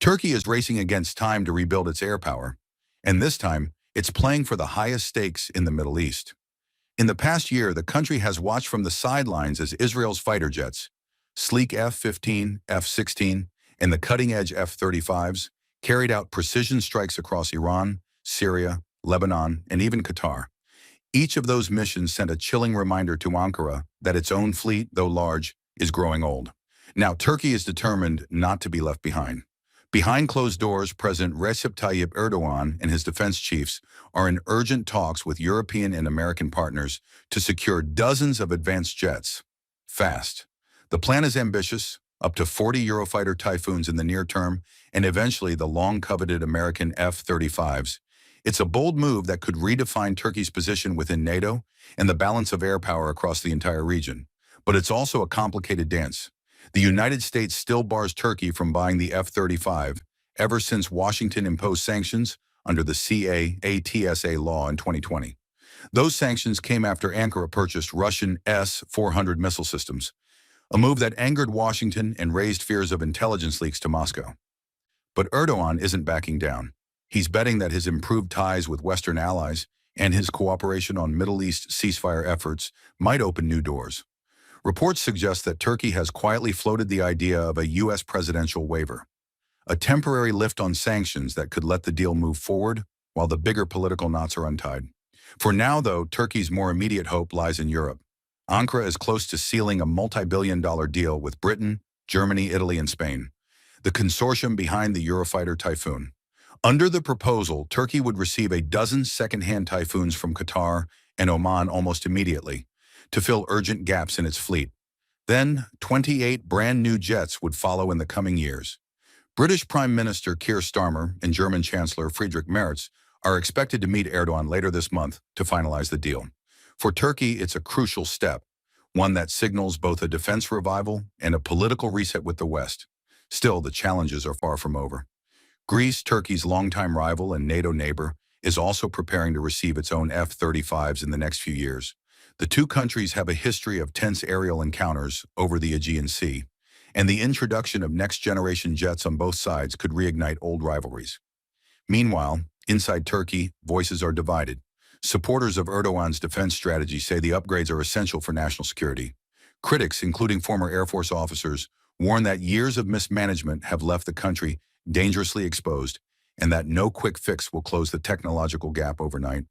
Turkey is racing against time to rebuild its air power, and this time, it's playing for the highest stakes in the Middle East. In the past year, the country has watched from the sidelines as Israel's fighter jets, sleek F-15, F-16, and the cutting-edge F-35s, carried out precision strikes across Iran, Syria, Lebanon, and even Qatar. Each of those missions sent a chilling reminder to Ankara that its own fleet, though large, is growing old. Now, Turkey is determined not to be left behind. Behind closed doors, President Recep Tayyip Erdogan and his defense chiefs are in urgent talks with European and American partners to secure dozens of advanced jets. Fast. The plan is ambitious, up to 40 Eurofighter Typhoons in the near term, and eventually the long-coveted American F-35s. It's a bold move that could redefine Turkey's position within NATO and the balance of air power across the entire region. But it's also a complicated dance. The United States still bars Turkey from buying the F-35 ever since Washington imposed sanctions under the CAATSA law in 2020. Those sanctions came after Ankara purchased Russian S-400 missile systems, a move that angered Washington and raised fears of intelligence leaks to Moscow. But Erdogan isn't backing down. He's betting that his improved ties with Western allies and his cooperation on Middle East ceasefire efforts might open new doors. Reports suggest that Turkey has quietly floated the idea of a U.S. presidential waiver, a temporary lift on sanctions that could let the deal move forward while the bigger political knots are untied. For now, though, Turkey's more immediate hope lies in Europe. Ankara is close to sealing a multi-billion-dollar deal with Britain, Germany, Italy, and Spain, the consortium behind the Eurofighter Typhoon. Under the proposal, Turkey would receive a dozen second-hand Typhoons from Qatar and Oman almost immediately to fill urgent gaps in its fleet. Then, 28 brand-new jets would follow in the coming years. British Prime Minister Keir Starmer and German Chancellor Friedrich Merz are expected to meet Erdogan later this month to finalize the deal. For Turkey, it's a crucial step, one that signals both a defense revival and a political reset with the West. Still, the challenges are far from over. Greece, Turkey's longtime rival and NATO neighbor, is also preparing to receive its own F-35s in the next few years. The two countries have a history of tense aerial encounters over the Aegean Sea, and the introduction of next-generation jets on both sides could reignite old rivalries. Meanwhile, inside Turkey, voices are divided. Supporters of Erdogan's defense strategy say the upgrades are essential for national security. Critics, including former Air Force officers, warn that years of mismanagement have left the country dangerously exposed, and that no quick fix will close the technological gap overnight.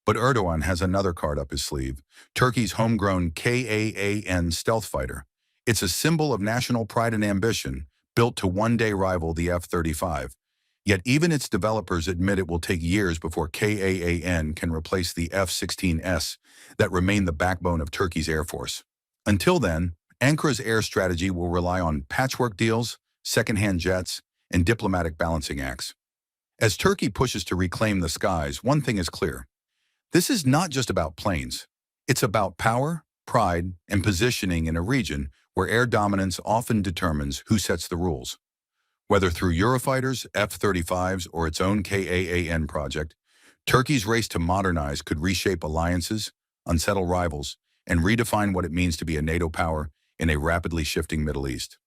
But Erdogan has another card up his sleeve, Turkey's homegrown Kaan stealth fighter. It's a symbol of national pride and ambition, built to one day rival the F-35. Yet even its developers admit it will take years before Kaan can replace the F-16S that remain the backbone of Turkey's Air Force. Until then, Ankara's air strategy will rely on patchwork deals, second-hand jets, and diplomatic balancing acts. As Turkey pushes to reclaim the skies, one thing is clear. This is not just about planes. It's about power, pride, and positioning in a region where air dominance often determines who sets the rules. Whether through Eurofighters, F-35s, or its own Kaan project, Turkey's race to modernize could reshape alliances, unsettle rivals, and redefine what it means to be a NATO power in a rapidly shifting Middle East.